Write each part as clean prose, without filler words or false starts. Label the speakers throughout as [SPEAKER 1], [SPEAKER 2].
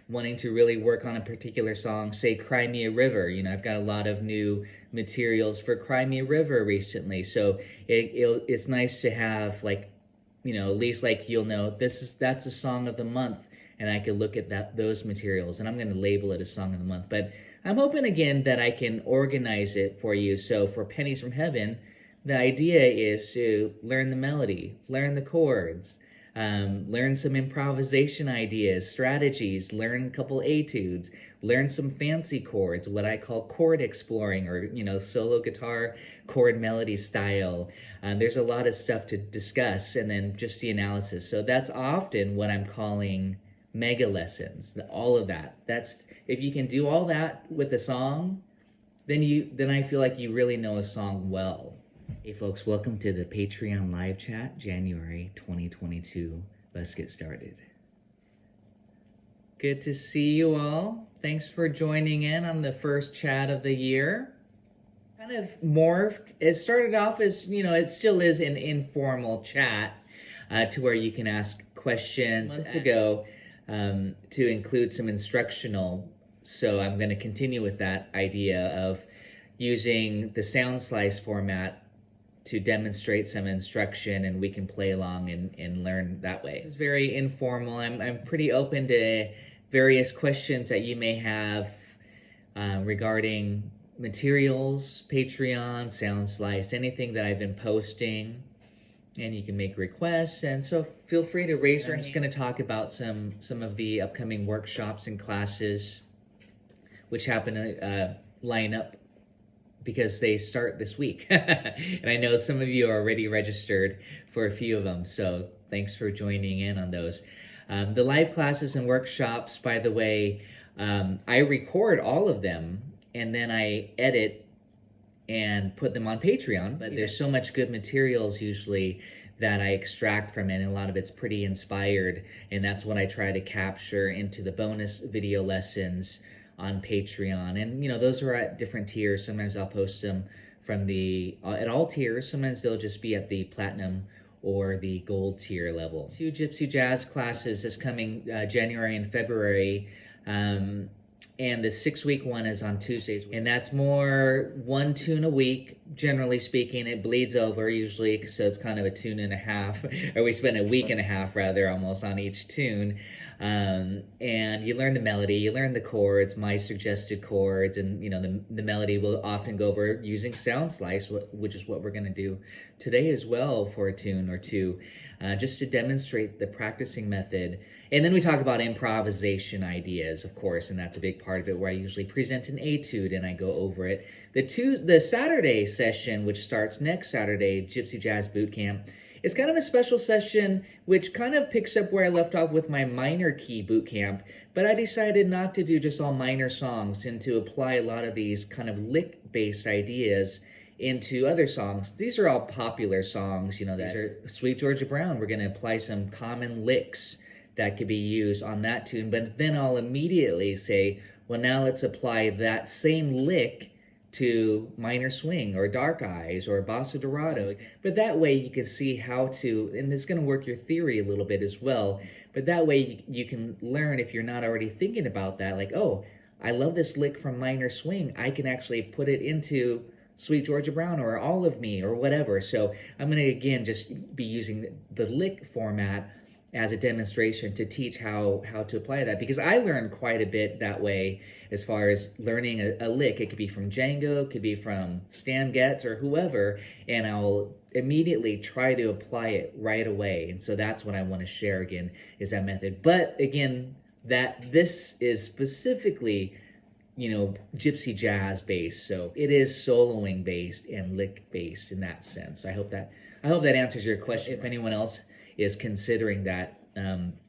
[SPEAKER 1] wanting to really work on a particular song, say Cry Me a River. I've got a lot of new materials for Cry Me a River recently. So it's nice to have like, at least like you'll know that's a song of the month, and I could look at those materials, and I'm going to label it a song of the month. But I'm hoping again that I can organize it for you. So for Pennies from Heaven, the idea is to learn the melody, learn the chords, learn some improvisation ideas, strategies, learn a couple etudes, learn some fancy chords, what I call chord exploring, or, solo guitar chord melody style. There's a lot of stuff to discuss, and then just the analysis. So that's often what I'm calling mega lessons, all of that. That's, if you can do all that with a song, then I feel like you really know a song well. Hey folks, welcome to the Patreon live chat, January 2022. Let's get started. Good to see you all. Thanks for joining in on the first chat of the year. Kind of morphed. It started off as, it still is an informal chat to where you can ask questions. Months ago to include some instructional. So I'm going to continue with that idea of using the Soundslice format to demonstrate some instruction, and we can play along and learn that way. It's very informal. I'm pretty open to various questions that you may have regarding materials, Patreon, Soundslice, anything that I've been posting, and you can make requests. And so feel free to raise your hand. I'm just going to talk about some of the upcoming workshops and classes, which happen to line up because they start this week. And I know some of you are already registered for a few of them, so thanks for joining in on those. The live classes and workshops, by the way, I record all of them, and then I edit and put them on Patreon. But there's so much good materials usually that I extract from it, and a lot of it's pretty inspired, and that's what I try to capture into the bonus video lessons on Patreon. And those are at different tiers. Sometimes I'll post them from at all tiers. Sometimes they'll just be at the platinum or the gold tier level. 2 Gypsy jazz classes this coming January and February, and the 6-week one is on Tuesdays, and that's more 1 tune a week. Generally speaking, it bleeds over usually, so it's kind of a tune and a half, or we spend a week and a half rather almost on each tune. And you learn the melody, you learn the chords, my suggested chords, and the melody will often go over using Soundslice, which is what we're going to do today as well for a tune or two, just to demonstrate the practicing method. And then we talk about improvisation ideas, of course, and that's a big part of it, where I usually present an etude and I go over it. The Saturday session, which starts next Saturday, Gypsy Jazz Boot Camp, it's kind of a special session which kind of picks up where I left off with my minor key boot camp, but I decided not to do just all minor songs and to apply a lot of these kind of lick-based ideas into other songs. These are all popular songs, these are Sweet Georgia Brown. We're going to apply some common licks that could be used on that tune, but then I'll immediately say, well, now let's apply that same lick to Minor Swing or Dark Eyes or Bossa Dorado. But that way you can see how to, and it's going to work your theory a little bit as well, but that way you can learn, if you're not already thinking about that, like, oh, I love this lick from Minor Swing, I can actually put it into Sweet Georgia Brown or All of Me or whatever. So I'm going to, again, just be using the lick format as a demonstration to teach how to apply that, because I learned quite a bit that way as far as learning a lick. It could be from Django, it could be from Stan Getz or whoever, and I'll immediately try to apply it right away. And so that's what I want to share again, is that method. But again, that this is specifically Gypsy jazz based, so it is soloing based and lick based in that sense. So I hope that answers your question. If anyone else is considering that,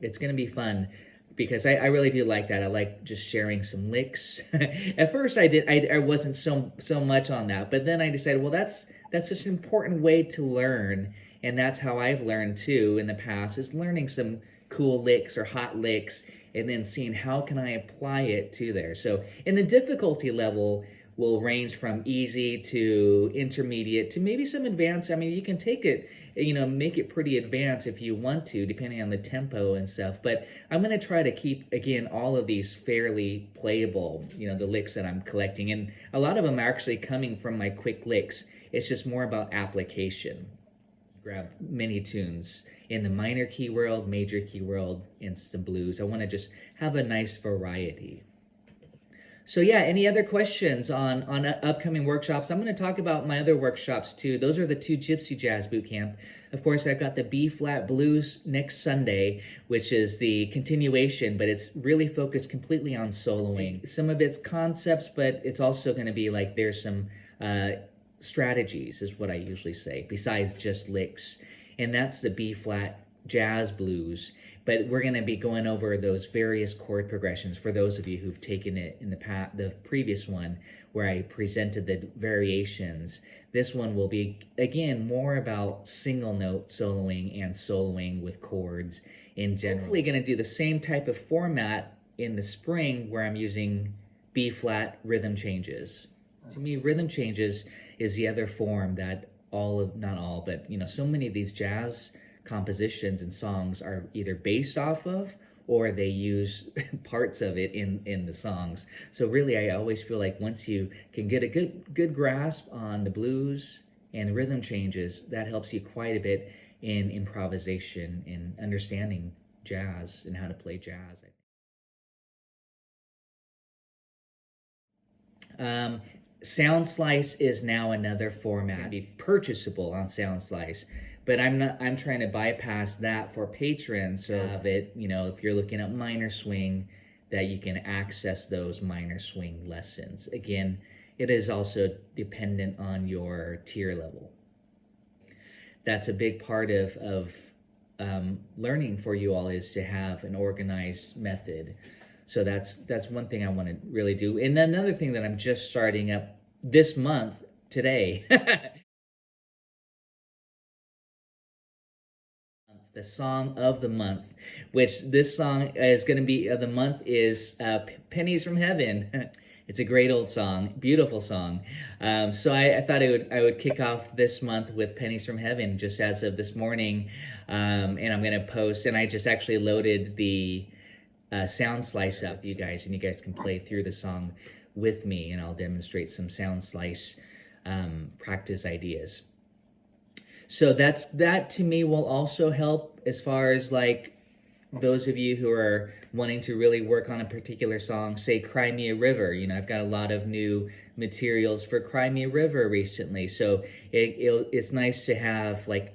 [SPEAKER 1] it's going to be fun, because I really do like that. I like just sharing some licks. At first I wasn't so much on that, but then I decided, well, that's just an important way to learn, and that's how I've learned too in the past, is learning some cool licks or hot licks, and then seeing how can I apply it to there. So in the difficulty level, will range from easy to intermediate to maybe some advanced. I mean, you can take it, make it pretty advanced if you want to, depending on the tempo and stuff. But I'm going to try to keep, again, all of these fairly playable, the licks that I'm collecting. And a lot of them are actually coming from my quick licks. It's just more about application. Grab many tunes in the minor key world, major key world, and some blues. I want to just have a nice variety. So yeah, any other questions on upcoming workshops? I'm going to talk about my other workshops too. Those are the 2 Gypsy Jazz Bootcamp. Of course, I've got the B-flat blues next Sunday, which is the continuation, but it's really focused completely on soloing. Some of it's concepts, but it's also going to be like there's some strategies is what I usually say, besides just licks. And that's the B-flat jazz blues. But we're going to be going over those various chord progressions for those of you who've taken it in the previous one where I presented the variations. This one will be, again, more about single note soloing and soloing with chords in general. Hopefully going to do the same type of format in the spring where I'm using B-flat rhythm changes. To me, rhythm changes is the other form that not all, but so many of these jazz compositions and songs are either based off of or they use parts of it in the songs. So really, I always feel like once you can get a good grasp on the blues and the rhythm changes, that helps you quite a bit in improvisation and understanding jazz and how to play jazz. Soundslice is now another format. It'll be purchasable on Soundslice, but I'm trying to bypass that for patrons so have it, if you're looking at minor swing, that you can access those minor swing lessons. Again, it is also dependent on your tier level. That's a big part of learning for you all, is to have an organized method. So that's one thing I want to really do. And another thing that I'm just starting up this month, today, the song of the month, which this song is going to be, the month is Pennies from Heaven. It's a great old song, beautiful song. So I thought I would kick off this month with Pennies from Heaven just as of this morning. And I'm going to post, and I just actually loaded the Soundslice up for you guys, and you guys can play through the song with me, and I'll demonstrate some Soundslice practice ideas. So that to me will also help as far as like those of you who are wanting to really work on a particular song, say Cry Me a River. I've got a lot of new materials for Cry Me a River recently, so it's nice to have like,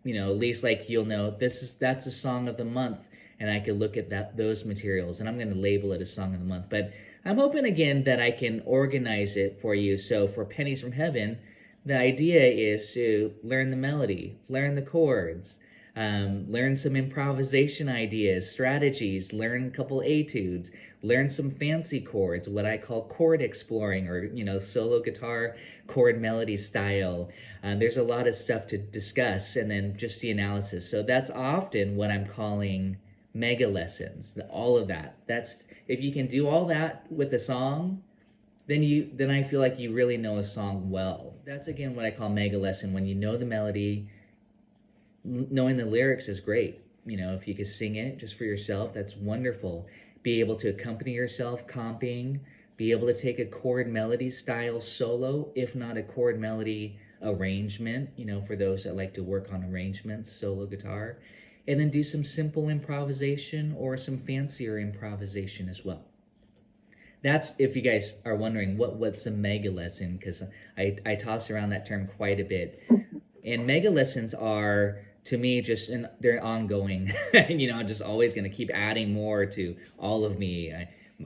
[SPEAKER 1] at least like you'll know that's a song of the month. And I could look at those materials, and I'm going to label it a song of the month. But I'm hoping, again, that I can organize it for you. So for Pennies from Heaven, the idea is to learn the melody, learn the chords, learn some improvisation ideas, strategies, learn a couple etudes, learn some fancy chords, what I call chord exploring, or, solo guitar chord melody style. There's a lot of stuff to discuss, and then just the analysis. So that's often what I'm calling mega lessons, all of that. That's, if you can do all that with a song, then I feel like you really know a song well. That's again what I call mega lesson. When you know the melody, knowing the lyrics is great. If you can sing it just for yourself, that's wonderful. Be able to accompany yourself comping, be able to take a chord melody style solo, if not a chord melody arrangement, for those that like to work on arrangements, solo guitar. And then do some simple improvisation or some fancier improvisation as well. That's, if you guys are wondering what's a mega lesson, because I toss around that term quite a bit. And mega lessons are, to me, they're ongoing. I'm just always going to keep adding more to all of me.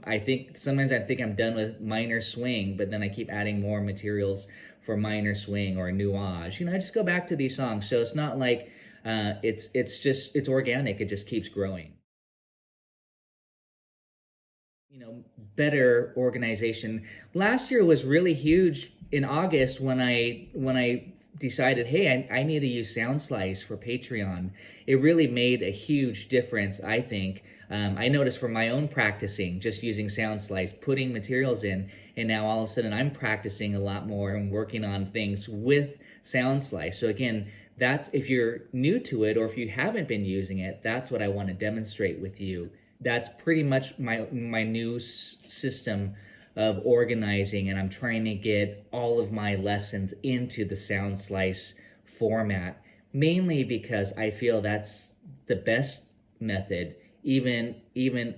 [SPEAKER 1] I think sometimes I think I'm done with minor swing, but then I keep adding more materials for minor swing or nuage. I just go back to these songs. So it's not like it's organic. It just keeps growing. Better organization. Last year was really huge in August when I decided, hey, I need to use Soundslice for Patreon. It really made a huge difference, I think. I noticed from my own practicing, just using Soundslice, putting materials in, and now all of a sudden I'm practicing a lot more and working on things with Soundslice. So again, that's, if you're new to it or if you haven't been using it, that's what I want to demonstrate with you. That's pretty much my new system of organizing, and I'm trying to get all of my lessons into the Soundslice format, mainly because I feel that's the best method. Even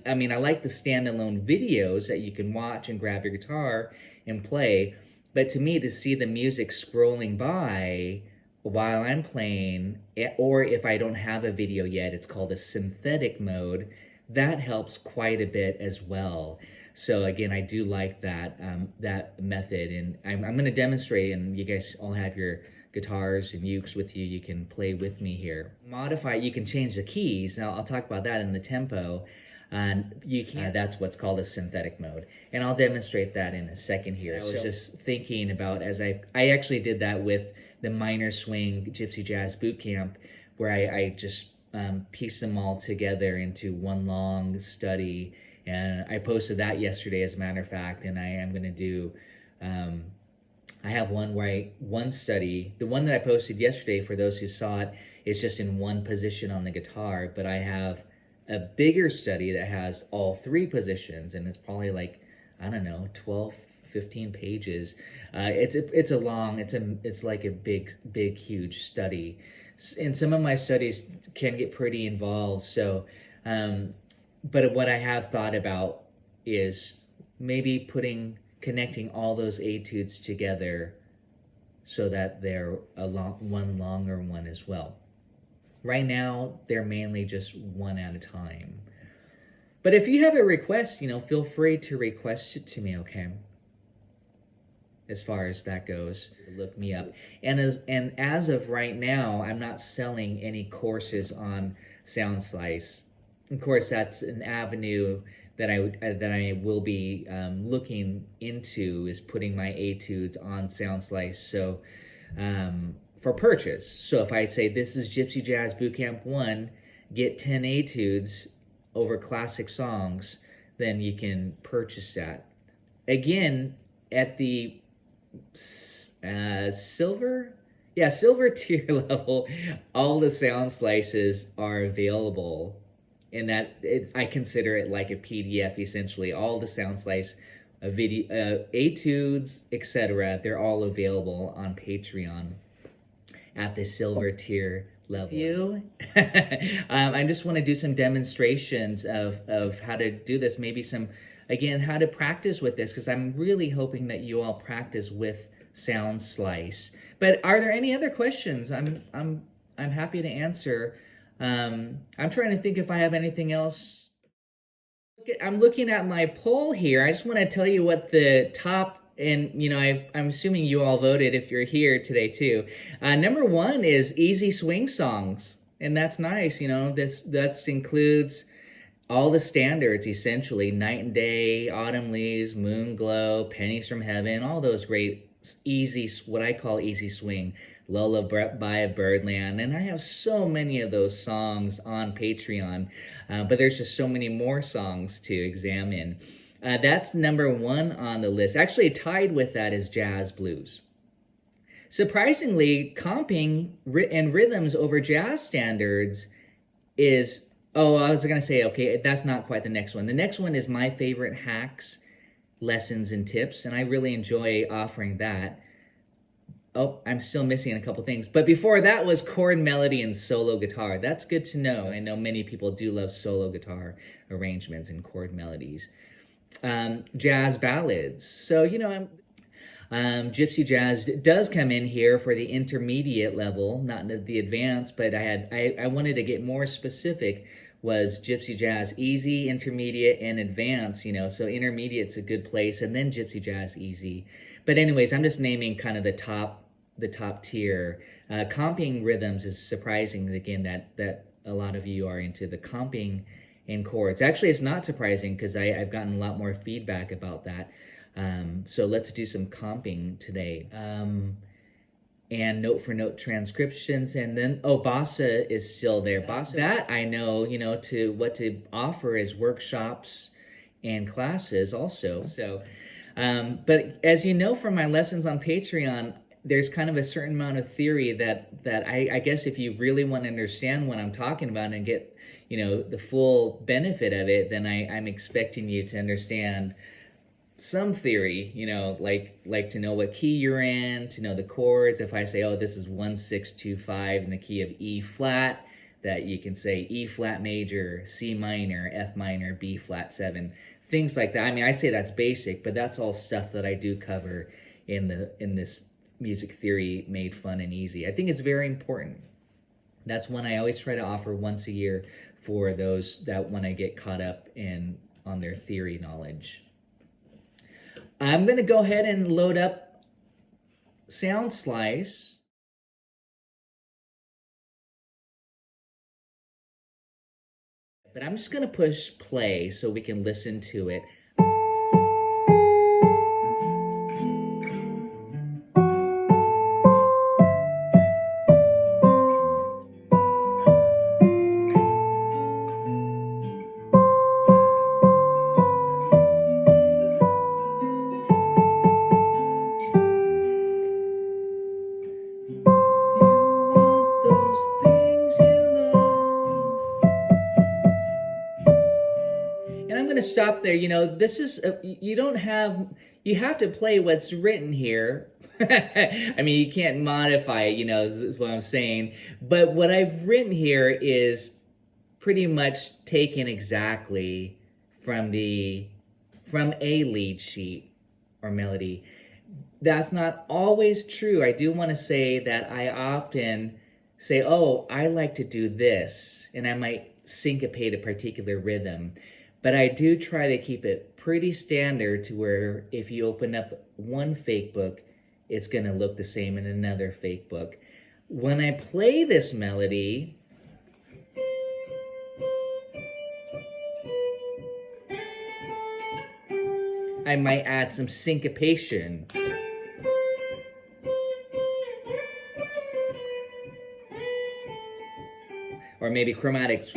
[SPEAKER 1] I mean, I like the standalone videos that you can watch and grab your guitar and play, but to me, to see the music scrolling by while I'm playing, or if I don't have a video yet, it's called a synthetic mode. That helps quite a bit as well. So again, I do like that that method, and I'm going to demonstrate, and you guys all have your guitars and ukes with you. You can play with me here. Modify, you can change the keys. Now I'll talk about that in the tempo. And you can, that's what's called a synthetic mode. And I'll demonstrate that in a second here. I was just thinking about, as I actually did that with the Minor Swing Gypsy Jazz Bootcamp, where I just pieced them all together into one long study. And I posted that yesterday, as a matter of fact, and I am going to do, I have one study, the one that I posted yesterday, for those who saw it, is just in one position on the guitar, but I have a bigger study that has all three positions, and it's probably like, I don't know, 12, 15 pages. It's like a big, huge study. And some of my studies can get pretty involved, so, but what I have thought about is maybe connecting all those etudes together so that they're one longer one as well. Right now, they're mainly just one at a time. But if you have a request, feel free to request it to me, okay? As far as that goes, look me up. And as of right now, I'm not selling any courses on Soundslice. Of course, that's an avenue that I will be looking into, is putting my etudes on Soundslice. So for purchase. So if I say this is Gypsy Jazz Bootcamp 1, get 10 etudes over classic songs, then you can purchase that. Again, at the silver tier level, all the Soundslices are available. And I consider it like a PDF, essentially. All the Soundslice video, etudes, etc., they're all available on Patreon at the silver tier level. I just want to do some demonstrations of how to do this. Maybe how to practice with this, because I'm really hoping that you all practice with Soundslice. But are there any other questions? I'm happy to answer. I'm trying to think if I have anything else. I'm looking at my poll here. I just want to tell you what the top, and I'm assuming you all voted if you're here today too. Number 1 is easy swing songs, and that's nice. That includes all the standards, essentially: Night and Day, Autumn Leaves, Moon Glow, Pennies from Heaven, all those great easy, what I call easy swing. Lullaby of Birdland, and I have so many of those songs on Patreon, but there's just so many more songs to examine. That's number 1 on the list. Actually, tied with that is jazz blues. Surprisingly, comping and rhythms over jazz standards is, I was going to say, okay, that's not quite the next one. The next one is my favorite hacks, lessons, and tips, and I really enjoy offering that. Oh, I'm still missing a couple things. But before that was chord melody and solo guitar. That's good to know. I know many people do love solo guitar arrangements and chord melodies. Jazz ballads. So, Gypsy Jazz does come in here for the intermediate level, not the advanced, but I wanted to get more specific. Was Gypsy Jazz Easy, Intermediate, and Advanced, so Intermediate's a good place, and then Gypsy Jazz Easy. But anyways, I'm just naming kind of the top tier. Comping rhythms is surprising, again, that a lot of you are into the comping in chords. Actually, it's not surprising, because I've gotten a lot more feedback about that. So let's do some comping today. and note for note transcriptions. And then, oh, Bassa is still there. Bassa, that I know, to what to offer is workshops and classes also. So, but as you know from my lessons on Patreon, there's kind of a certain amount of theory that I guess if you really want to understand what I'm talking about and get, the full benefit of it, then I'm expecting you to understand some theory, like to know what key you're in, to know the chords. If I say, oh, this is 1 6 2 5 in the key of E flat, that you can say E flat major, C minor, F minor, B flat 7, things like that. I mean, I say that's basic, but that's all stuff that I do cover in this music theory made fun and easy. I think it's very important. That's one I always try to offer once a year for those that want to get caught up on their theory knowledge. I'm going to go ahead and load up Soundslice. But I'm just going to push play so we can listen to it. And I'm going to stop there. This is, you have to play what's written here. I mean, you can't modify it, is what I'm saying. But what I've written here is pretty much taken exactly from a lead sheet or melody. That's not always true. I do want to say that I often say, oh, I like to do this, and I might syncopate a particular rhythm. But I do try to keep it pretty standard to where if you open up one fake book, it's going to look the same in another fake book. When I play this melody, I might add some syncopation. Or maybe chromatics.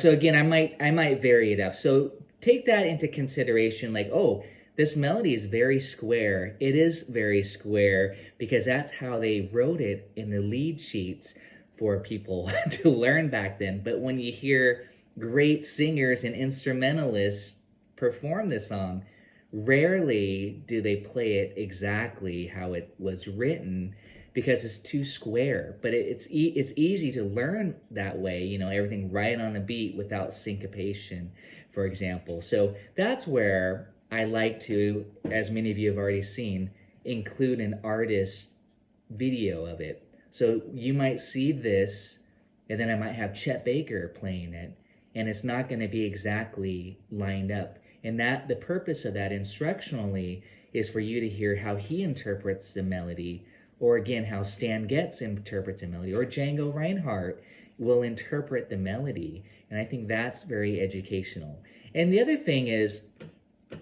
[SPEAKER 1] So again, I might vary it up. So take that into consideration, like, oh, this melody is very square. It is very square because that's how they wrote it in the lead sheets for people to learn back then. But when you hear great singers and instrumentalists perform this song, rarely do they play it exactly how it was written because it's too square. But it's easy to learn that way, everything right on the beat without syncopation, for example. So that's where I like to, as many of you have already seen, include an artist video of it. So you might see this, and then I might have Chet Baker playing it, and it's not going to be exactly lined up. And that the purpose of that instructionally is for you to hear how he interprets the melody, or again, how Stan Getz interprets a melody, or Django Reinhardt will interpret the melody. And I think that's very educational. And the other thing is,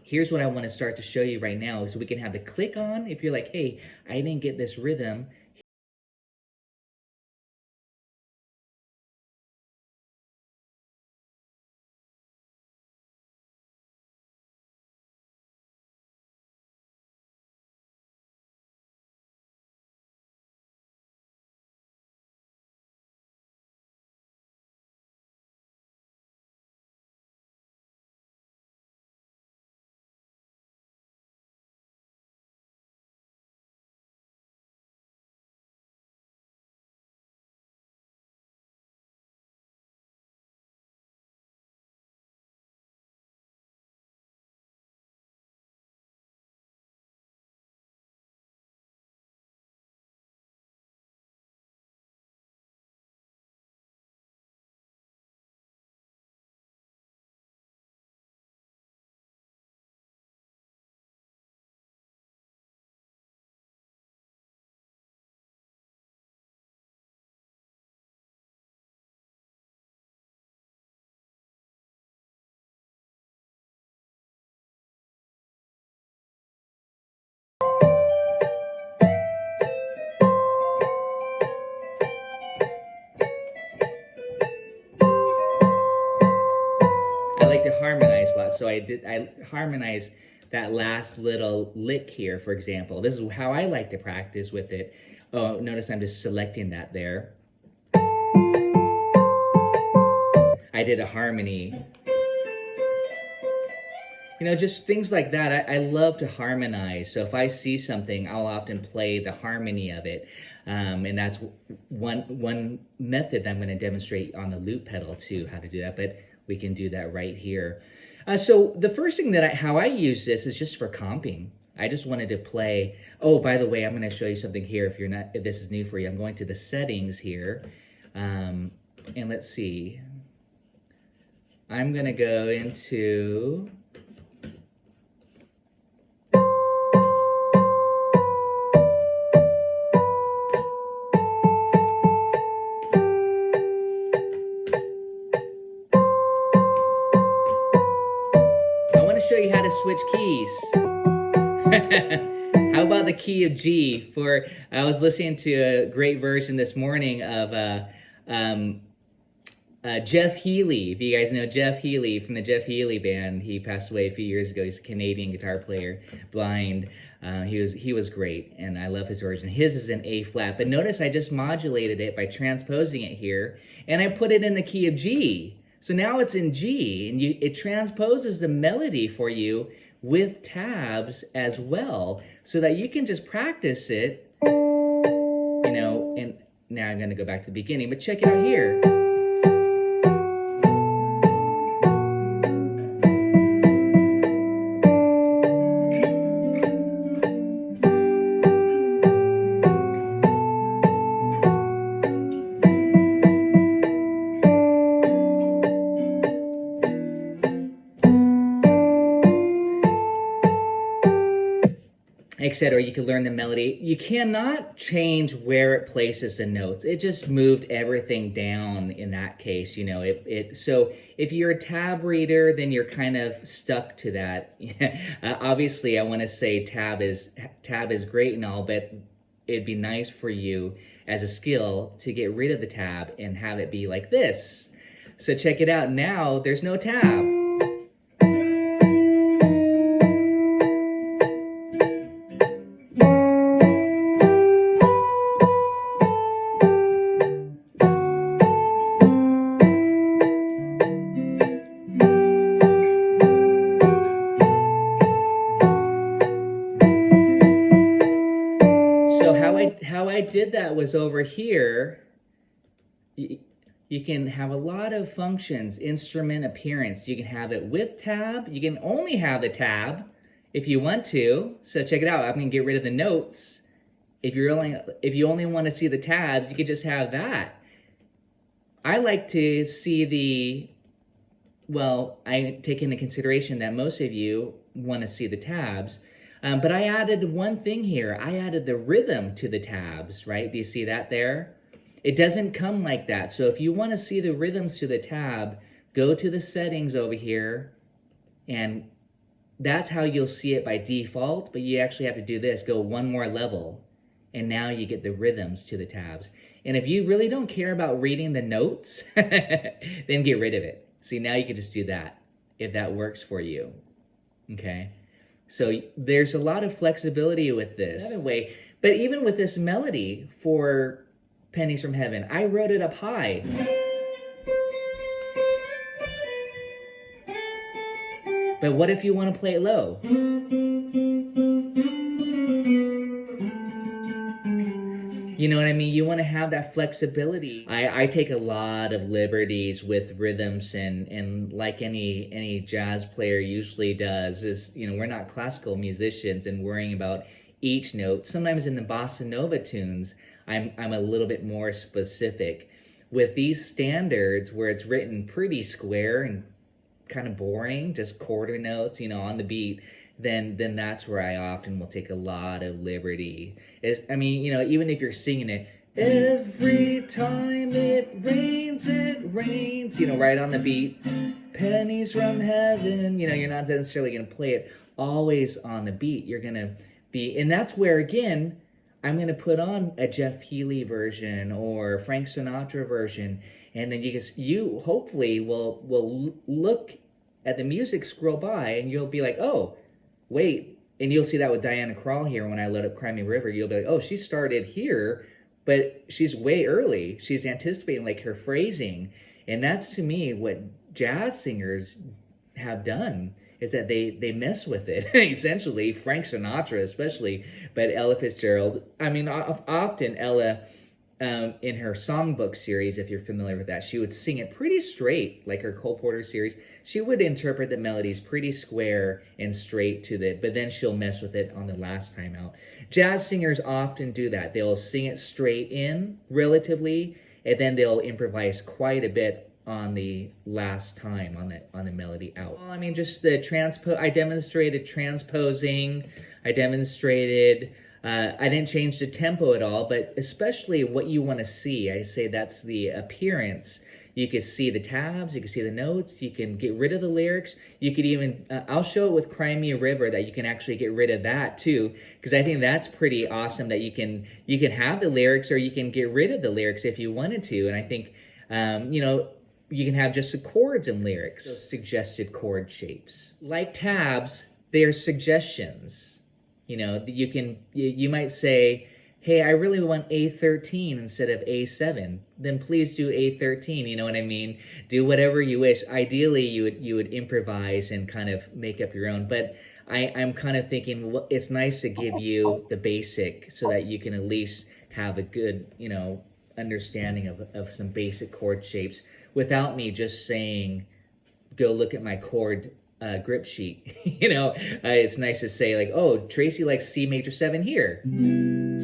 [SPEAKER 1] here's what I want to start to show you right now, so we can have the click on. If you're like, hey, I didn't get this rhythm, I like to harmonize a lot, so I harmonize that last little lick here, for example. This is how I like to practice with it. Oh, notice I'm just selecting that there. I did a harmony. You know, just things like that. I love to harmonize. So if I see something, I'll often play the harmony of it. And that's one method that I'm going to demonstrate on the loop pedal too, how to do that. But we can do that right here. So the first thing how I use this is just for comping. I just wanted to play. Oh, by the way, I'm going to show you something here. If this is new for you, I'm going to the settings here. And let's see. I'm going to go into... show you how to switch keys. How about the key of G? I was listening to a great version this morning of Jeff Healey. If you guys know Jeff Healey from the Jeff Healey Band, he passed away a few years ago. He's a Canadian guitar player, blind. He was great, and I love his version. His is in A flat, but notice I just modulated it by transposing it here, and I put it in the key of G. So now it's in G, and it transposes the melody for you with tabs as well, so that you can just practice it, you know, and now I'm gonna go back to the beginning, but check it out here. Etc. You can learn the melody. You cannot change where it places the notes. It just moved everything down in that case, you know. So if you're a tab reader, then you're kind of stuck to that. Obviously, I want to say tab is great and all, but it'd be nice for you as a skill to get rid of the tab and have it be like this. So check it out. Now there's no tab. How I did that was over here. You can have a lot of functions, instrument appearance. You can have it with tab. You can only have the tab if you want to. So check it out. I'm going to get rid of the notes. If you only want to see the tabs, you could just have that. I like to see I take into consideration that most of you want to see the tabs. But I added one thing here. I added the rhythm to the tabs, right? Do you see that there? It doesn't come like that. So if you want to see the rhythms to the tab, go to the settings over here, and that's how you'll see it by default, but you actually have to do this. Go one more level, and now you get the rhythms to the tabs. And if you really don't care about reading the notes, then get rid of it. See, now you can just do that, if that works for you, okay? So there's a lot of flexibility with this. Another way, but even with this melody for Pennies from Heaven, I wrote it up high. But what if you want to play it low? You know what I mean? You want to have that flexibility. I take a lot of liberties with rhythms, and like any jazz player usually does, is, you know, we're not classical musicians and worrying about each note. Sometimes in the bossa nova tunes, I'm a little bit more specific. With these standards where it's written pretty square and kind of boring, just quarter notes, you know, on the beat, then that's where I often will take a lot of liberty. I mean, you know, even if you're singing it, every time it rains, you know, right on the beat, pennies from heaven, you know, you're not necessarily going to play it always on the beat. You're going to be, and that's where, again, I'm going to put on a Jeff Healey version or Frank Sinatra version, and then you hopefully will look at the music scroll by, and you'll be like, oh, wait. And you'll see that with Diana Krall here when I load up Cry Me a River. You'll be like, oh, she started here, but she's way early. She's anticipating like her phrasing. And that's to me what jazz singers have done, is that they mess with it. Essentially, Frank Sinatra especially, but Ella Fitzgerald. I mean, often Ella, in her songbook series, if you're familiar with that, she would sing it pretty straight, like her Cole Porter series. She would interpret the melodies pretty square and straight to the, but then she'll mess with it on the last time out. Jazz singers often do that. They'll sing it straight in, relatively, and then they'll improvise quite a bit on the last time on the melody out. Well, I mean, just the I demonstrated transposing. I demonstrated. I didn't change the tempo at all, but especially what you want to see. I say that's the appearance. You can see the tabs, you can see the notes, you can get rid of the lyrics. You could even, I'll show it with Cry Me a River that you can actually get rid of that too, because I think that's pretty awesome that you can have the lyrics, or you can get rid of the lyrics if you wanted to. And I think, you can have just the chords and lyrics, those suggested chord shapes. Like tabs, they're suggestions. You might say, hey, I really want A13 instead of A7. Then please do A13, you know what I mean? Do whatever you wish. Ideally, you would improvise and kind of make up your own. But I'm kind of thinking, well, it's nice to give you the basic so that you can at least have a good, understanding of some basic chord shapes without me just saying, go look at my chord grip sheet. It's nice to say like, oh, Tracy likes C major 7 here.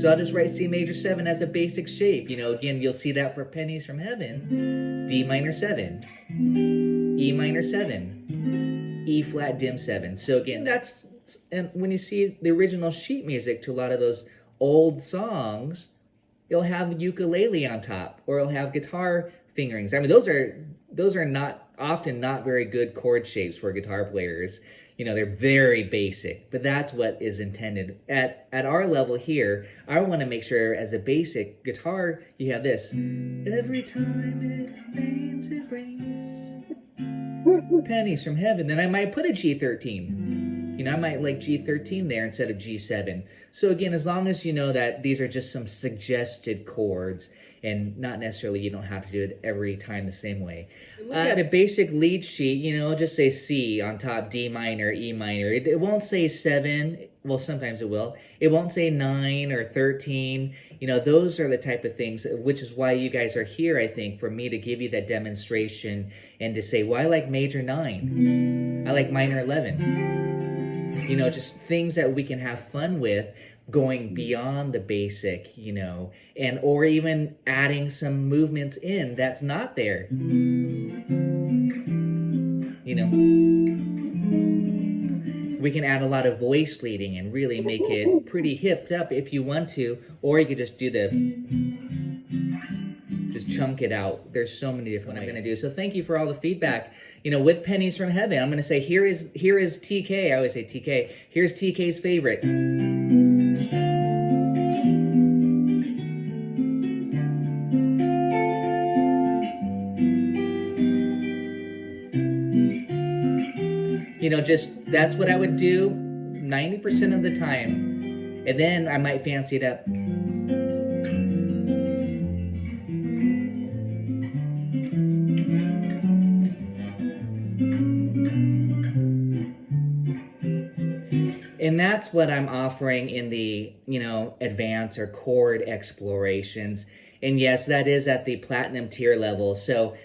[SPEAKER 1] So I'll just write C major 7 as a basic shape. Again, you'll see that for Pennies from Heaven. D minor 7, E minor 7, E flat dim 7. So again, and when you see the original sheet music to a lot of those old songs, you'll have ukulele on top, or you'll have guitar fingerings. I mean, those are not very good chord shapes for guitar players. They're very basic, but that's what is intended. At our level here, I want to make sure as a basic guitar, you have this. Every time it rains, it rains. Pennies from Heaven. Then I might put a G13. I might like G13 there instead of G7. So again, as long as you know that these are just some suggested chords, and not necessarily, you don't have to do it every time the same way. Look at a basic lead sheet, just say C on top, D minor, E minor. It won't say 7. Well, sometimes it will. It won't say 9 or 13. Those are the type of things, which is why you guys are here, I think, for me to give you that demonstration and to say, well, I like major 9. I like minor 11. Just things that we can have fun with, going beyond the basic, and or even adding some movements in that's not there. We can add a lot of voice leading and really make it pretty hipped up if you want to, or you could just do just chunk it out. There's so many different ways I'm going to do. So thank you for all the feedback. With Pennies from Heaven, I'm going to say, here is TK. I always say TK. Here's TK's favorite. That's what I would do 90% of the time. And then I might fancy it up. And that's what I'm offering in the, advanced or chord explorations. And yes, that is at the platinum tier level. So,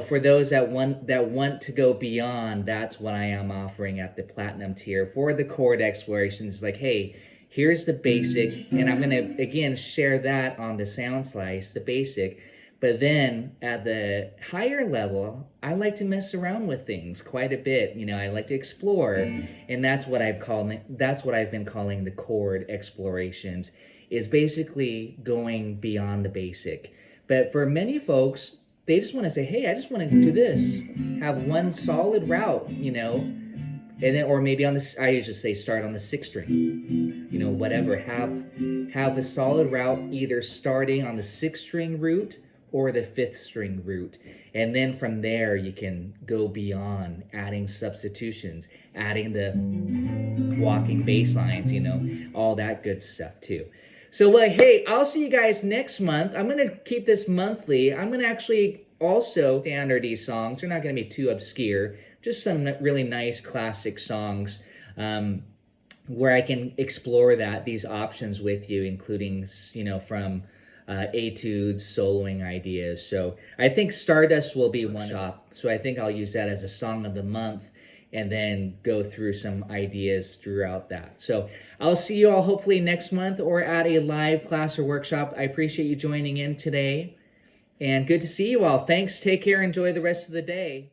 [SPEAKER 1] for those that want to go beyond, that's what I am offering at the platinum tier for the chord explorations. Like, hey, here's the basic, and I'm going to, again, share that on the Soundslice, the basic. But then at the higher level, I like to mess around with things quite a bit. I like to explore, and that's what I've been calling the chord explorations, is basically going beyond the basic. But for many folks, they just want to say, hey, I just want to do this, have one solid route, and then, or maybe I usually say start on the 6th string, whatever, have a solid route, either starting on the 6th string root or the fifth string root. And then from there, you can go beyond, adding substitutions, adding the walking bass lines, all that good stuff too. So, hey, I'll see you guys next month. I'm going to keep this monthly. I'm going to actually also standardy songs. They're not going to be too obscure. Just some really nice classic songs where I can explore these options with you, including, from etudes, soloing ideas. So I think Stardust will be one shop. So I think I'll use that as a song of the month and then go through some ideas throughout that. So I'll see you all hopefully next month or at a live class or workshop. I appreciate you joining in today. And good to see you all. Thanks. Take care. Enjoy the rest of the day.